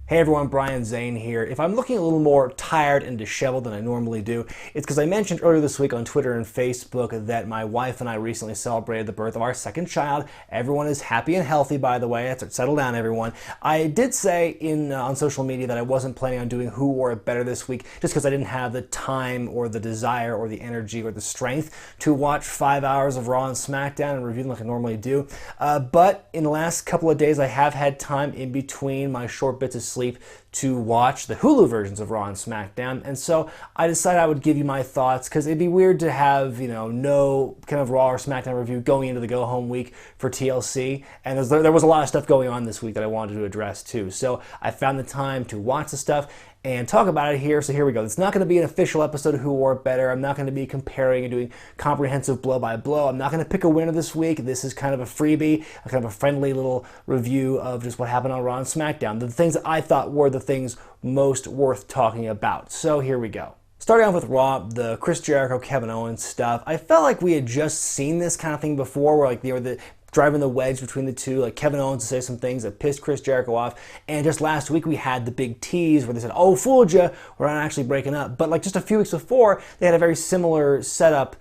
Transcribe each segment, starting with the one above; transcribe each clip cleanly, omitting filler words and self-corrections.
Hey everyone, Brian Zane here. If I'm looking a little more tired and disheveled than I normally do, it's because I mentioned earlier this week on Twitter and Facebook that my wife and I recently celebrated the birth of our second child. Everyone is happy and healthy, by the way. That's settle down, everyone. I did say on social media that I wasn't planning on doing Who Wore It Better this week just because I didn't have the time or the desire or the energy or the strength to watch 5 hours of Raw and Smackdown and review them like I normally do. But in the last couple of days, I have had time in between my short bits of sleep to watch the Hulu versions of Raw and Smackdown, and so I decided I would give you my thoughts because it'd be weird to have no kind of Raw or Smackdown review going into the go home week for TLC, and there was a lot of stuff going on this week that I wanted to address too. So I found the time to watch the stuff and talk about it here. So here we go. It's not going to be an official episode of Who Wore It Better. I'm not going to be comparing and doing comprehensive blow by blow. I'm not going to pick a winner this week. This is kind of a freebie, a kind of a friendly little review of just what happened on Raw and Smackdown. The things that I thought were the things most worth talking about. So here we go. Starting off with Raw, the Chris Jericho, Kevin Owens stuff. I felt like we had just seen this kind of thing before, where the driving the wedge between the two, like Kevin Owens to say some things that pissed Chris Jericho off. And just last week we had the big tease where they said, "Oh, fooled you, we're not actually breaking up." But like just a few weeks before, they had a very similar setup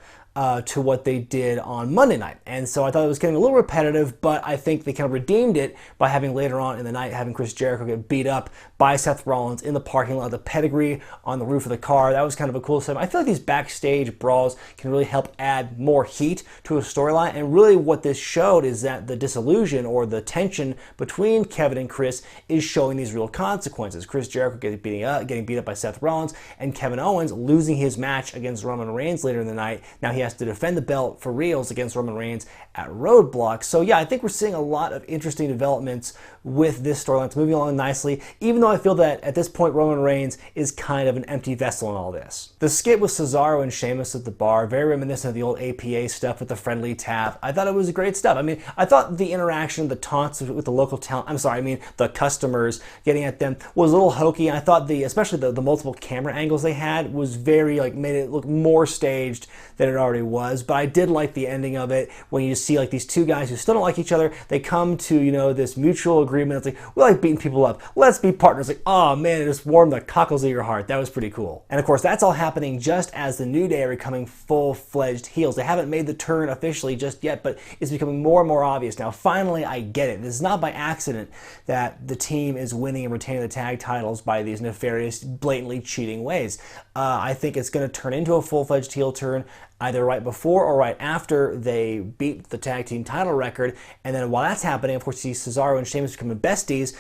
to what they did on Monday night. And so I thought it was getting a little repetitive, but I think they kind of redeemed it by having later on in the night, having Chris Jericho get beat up by Seth Rollins in the parking lot, the pedigree on the roof of the car. That was kind of a cool segment. I feel like these backstage brawls can really help add more heat to a storyline. And really what this showed is that the disillusion or the tension between Kevin and Chris is showing these real consequences. Chris Jericho getting beat up by Seth Rollins, and Kevin Owens losing his match against Roman Reigns later in the night. Now he has to defend the belt for reals against Roman Reigns at Roadblock. So yeah, I think we're seeing a lot of interesting developments with this storyline. It's moving along nicely, even though I feel that at this point Roman Reigns is kind of an empty vessel in all this. The skit with Cesaro and Sheamus at the bar, very reminiscent of the old APA stuff with the friendly tap. I thought it was great stuff. I mean, I thought the interaction, the taunts with the local talent, the customers getting at them was a little hokey. I thought especially the multiple camera angles they had was very, made it look more staged than it already was. But I did like the ending of it when you see like these two guys who still don't like each other. They come to, this mutual agreement. It's like, we like beating people up. Let's be partners. Like, oh man, it just warmed the cockles of your heart. That was pretty cool. And of course, that's all happening just as the New Day are becoming full-fledged heels. They haven't made the turn officially just yet, but it's becoming more and more obvious now. Finally, I get it. It's not by accident that the team is winning and retaining the tag titles by these nefarious, blatantly cheating ways. I think it's going to turn into a full-fledged heel turn either right before or right after they beat the tag team title record. And then while that's happening, of course, you see Cesaro and Sheamus becoming besties,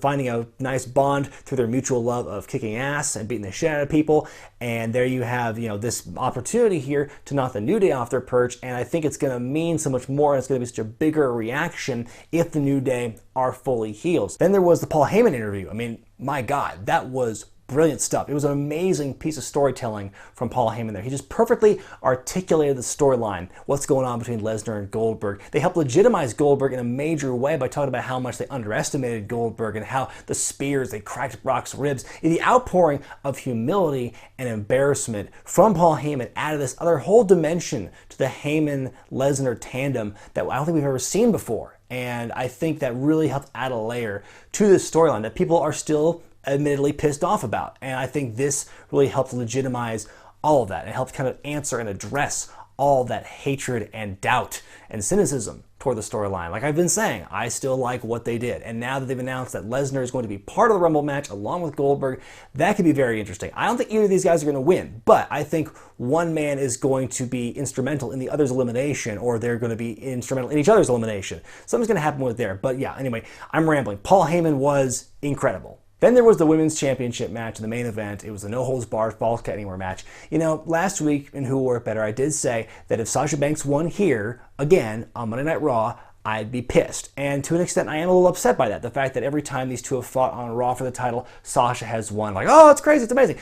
finding a nice bond through their mutual love of kicking ass and beating the shit out of people. And there you have, this opportunity here to knock the New Day off their perch. And I think it's going to mean so much more, and it's going to be such a bigger reaction if the New Day are fully heels. Then there was the Paul Heyman interview. I mean, my God, that was brilliant stuff. It was an amazing piece of storytelling from Paul Heyman there. He just perfectly articulated the storyline, what's going on between Lesnar and Goldberg. They helped legitimize Goldberg in a major way by talking about how much they underestimated Goldberg and how the spears, they cracked Brock's ribs. The outpouring of humility and embarrassment from Paul Heyman added this other whole dimension to the Heyman-Lesnar tandem that I don't think we've ever seen before. And I think that really helped add a layer to this storyline that people are still admittedly pissed off about. And I think this really helped legitimize all of that. It helped kind of answer and address all that hatred and doubt and cynicism toward the storyline. Like I've been saying, I still like what they did. And now that they've announced that Lesnar is going to be part of the Rumble match along with Goldberg, that could be very interesting. I don't think either of these guys are going to win, but I think one man is going to be instrumental in the other's elimination, or they're going to be instrumental in each other's elimination. Something's going to happen with there. But yeah, anyway, I'm rambling. Paul Heyman was incredible. Then there was the Women's Championship match in the main event. It was the no-holds-barred, falls count anywhere match. Last week in Who Wore It Better, I did say that if Sasha Banks won here, again, on Monday Night Raw, I'd be pissed. And to an extent, I am a little upset by that. The fact that every time these two have fought on Raw for the title, Sasha has won. Like, oh, it's crazy, it's amazing.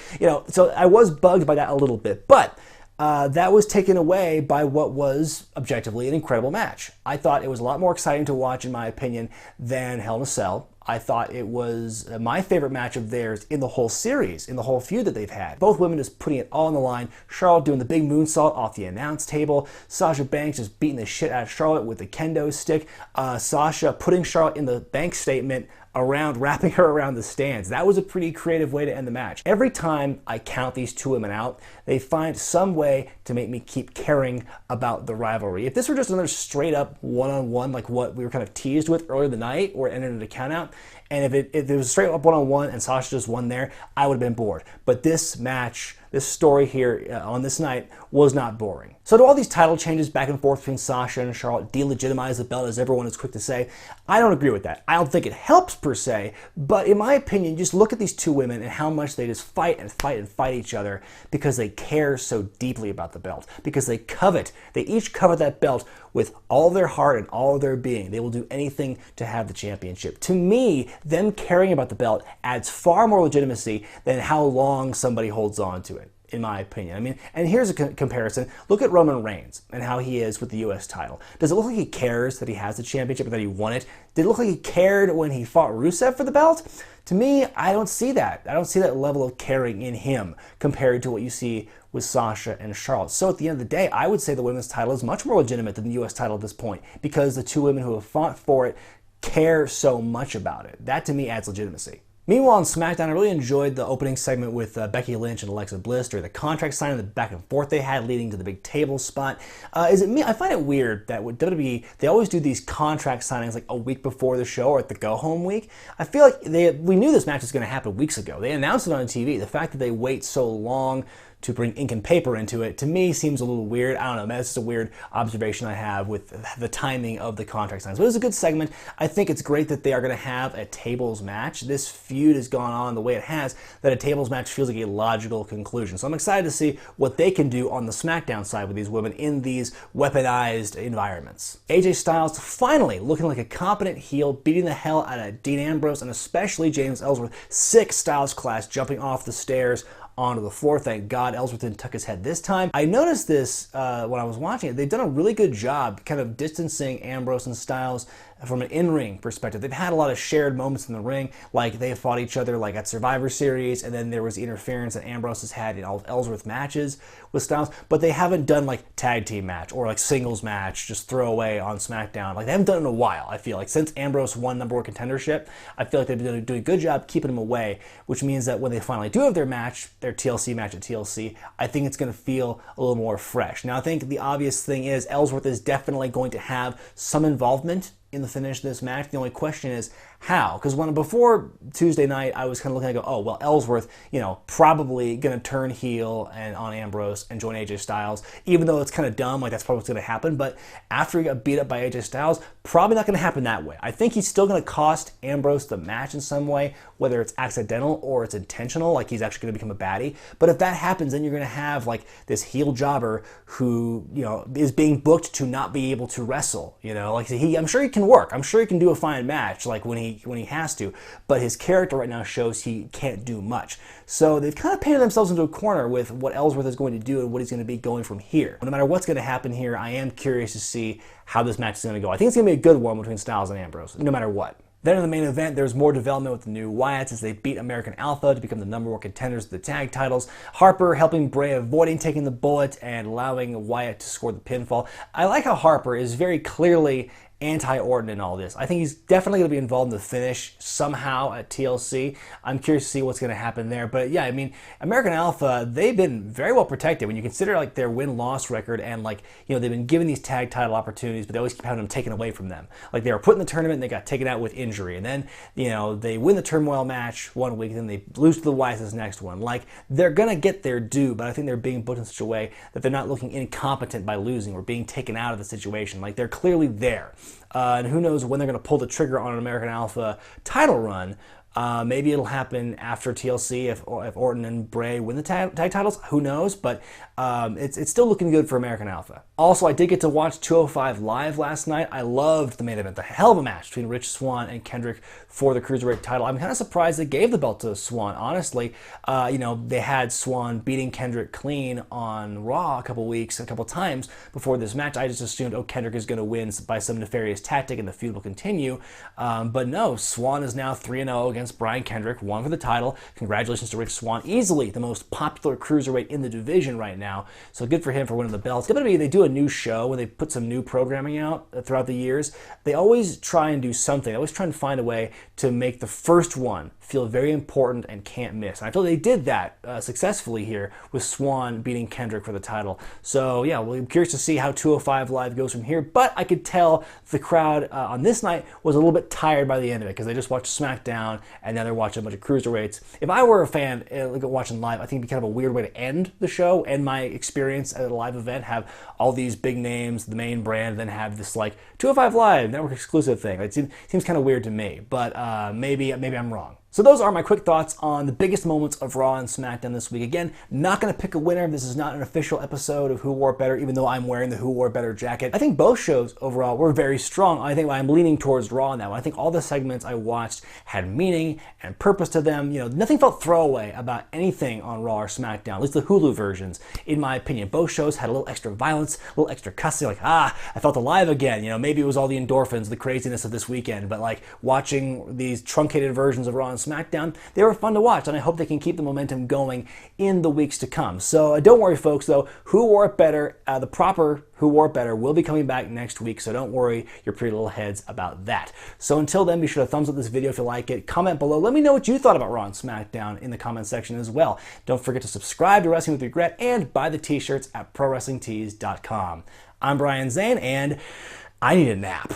So I was bugged by that a little bit. But that was taken away by what was objectively an incredible match. I thought it was a lot more exciting to watch, in my opinion, than Hell in a Cell. I thought it was my favorite match of theirs in the whole series, in the whole feud that they've had. Both women just putting it all on the line. Charlotte doing the big moonsault off the announce table. Sasha Banks just beating the shit out of Charlotte with the kendo stick. Sasha putting Charlotte in the bank statement wrapping her around the stands. That was a pretty creative way to end the match. Every time I count these two women out, they find some way to make me keep caring about the rivalry. If this were just another straight up one-on-one, like what we were kind of teased with earlier in the night, or it ended in a count out, and if it was straight up one-on-one and Sasha just won there, I would have been bored. But this match, this story here on this night was not boring. So do all these title changes back and forth between Sasha and Charlotte delegitimize the belt, as everyone is quick to say? I don't agree with that. I don't think it helps per se, but in my opinion, just look at these two women and how much they just fight and fight and fight each other because they care so deeply about the belt, because they each covet that belt with all their heart and all of their being. They will do anything to have the championship. To me, them caring about the belt adds far more legitimacy than how long somebody holds on to it, in my opinion. I mean, and here's a comparison. Look at Roman Reigns and how he is with the U.S. title. Does it look like he cares that he has the championship or that he won it? Did it look like he cared when he fought Rusev for the belt? To me, I don't see that. I don't see that level of caring in him compared to what you see with Sasha and Charlotte. So at the end of the day, I would say the women's title is much more legitimate than the U.S. title at this point because the two women who have fought for it care so much about it. That to me adds legitimacy. Meanwhile, on Smackdown, I really enjoyed the opening segment with Becky Lynch and Alexa Bliss, or the contract signing, the back and forth they had leading to the big table spot. Is it me? I find it weird that with WWE, they always do these contract signings like a week before the show or at the go-home week. I feel like we knew this match was going to happen weeks ago. They announced it on TV. The fact that they wait so long to bring ink and paper into it, to me, seems a little weird. I don't know, man, it's just a weird observation I have with the timing of the contract signs. But it was a good segment. I think it's great that they are going to have a tables match. This feud has gone on the way it has, that a tables match feels like a logical conclusion. So I'm excited to see what they can do on the SmackDown side with these women in these weaponized environments. AJ Styles finally looking like a competent heel, beating the hell out of Dean Ambrose and especially James Ellsworth. Sick Styles clash jumping off the stairs onto the floor. Thank God Ellsworth didn't tuck his head this time. I noticed this when I was watching it. They've done a really good job kind of distancing Ambrose and Styles from an in-ring perspective. They've had a lot of shared moments in the ring, like they fought each other like at Survivor Series, and then there was the interference that Ambrose has had in all of Ellsworth matches with Styles, but they haven't done like tag team match or like singles match, just throw away on SmackDown. Like they haven't done it in a while, I feel like. Since Ambrose won #1 contendership, I feel like they've been doing a good job keeping him away, which means that when they finally do have their match, their TLC match at TLC, I think it's going to feel a little more fresh. Now, I think the obvious thing is Ellsworth is definitely going to have some involvement in the finish of this match. The only question is how, because before Tuesday night, I was kind of looking at oh, well, Ellsworth, probably going to turn heel and on Ambrose and join AJ Styles, even though it's kind of dumb, like that's probably what's going to happen. But after he got beat up by AJ Styles, probably not going to happen that way. I think he's still going to cost Ambrose the match in some way, whether it's accidental or it's intentional, like he's actually going to become a baddie. But if that happens, then you're going to have like this heel jobber who, is being booked to not be able to wrestle. Like I'm sure he can work. I'm sure he can do a fine match, like when he has to. But his character right now shows he can't do much. So they've kind of painted themselves into a corner with what Ellsworth is going to do and what he's going to be going from here. No matter what's going to happen here, I am curious to see how this match is going to go. I think it's going to be a good one between Styles and Ambrose, no matter what. Then in the main event, there's more development with the new Wyatts as they beat American Alpha to become the #1 contenders of the tag titles. Harper helping Bray avoiding taking the bullet and allowing Wyatt to score the pinfall. I like how Harper is very clearly anti-Orton in all this. I think he's definitely going to be involved in the finish somehow at TLC. I'm curious to see what's going to happen there. But yeah, I mean, American Alpha, they've been very well protected when you consider like their win-loss record and like, they've been given these tag title opportunities, but they always keep having them taken away from them. Like they were put in the tournament and they got taken out with injury. And then, they win the turmoil match one week, then they lose to the Wyatts this next one. Like they're going to get their due, but I think they're being booked in such a way that they're not looking incompetent by losing or being taken out of the situation. Like they're clearly there. And who knows when they're going to pull the trigger on an American Alpha title run. Maybe it'll happen after TLC if Orton and Bray win the tag titles. Who knows? But it's still looking good for American Alpha. Also, I did get to watch 205 live last night. I loved the main event. The hell of a match between Rich Swann and Kendrick for the Cruiserweight title. I'm kind of surprised they gave the belt to Swann, honestly. They had Swann beating Kendrick clean on Raw a couple times before this match. I just assumed, Kendrick is going to win by some nefarious tactic and the feud will continue. But no, Swann is now 3-0 against Brian Kendrick, won for the title. Congratulations to Rich Swann, easily the most popular cruiserweight in the division right now. So good for him for winning the belts. WWE, they do a new show when they put some new programming out throughout the years. They always try and do something. They always try and find a way to make the first one feel very important and can't miss. And I feel they did that successfully here with Swann beating Kendrick for the title. So yeah, we're curious to see how 205 Live goes from here, but I could tell the crowd on this night was a little bit tired by the end of it because they just watched Smackdown and now they're watching a bunch of cruiserweights. If I were a fan watching live, I think it'd be kind of a weird way to end the show and my experience at a live event, have all these big names, the main brand, then have this like 205 Live network exclusive thing. It seems kind of weird to me, but maybe I'm wrong. So those are my quick thoughts on the biggest moments of Raw and SmackDown this week. Again, not going to pick a winner. This is not an official episode of Who Wore It Better, even though I'm wearing the Who Wore It Better jacket. I think both shows overall were very strong. I think I'm leaning towards Raw now. I think all the segments I watched had meaning and purpose to them. You know, nothing felt throwaway about anything on Raw or SmackDown, at least the Hulu versions, in my opinion. Both shows had a little extra violence, a little extra cussing, like, I felt alive again. You know, maybe it was all the endorphins, the craziness of this weekend, but like watching these truncated versions of Raw and SmackDown, they were fun to watch, and I hope they can keep the momentum going in the weeks to come. So don't worry, folks, though. Who Wore It Better, the proper Who Wore It Better, will be coming back next week, so don't worry your pretty little heads about that. So until then, be sure to thumbs up this video if you like it. Comment below. Let me know what you thought about Raw and SmackDown in the comment section as well. Don't forget to subscribe to Wrestling with Regret and buy the t-shirts at ProWrestlingTees.com. I'm Brian Zane, and I need a nap.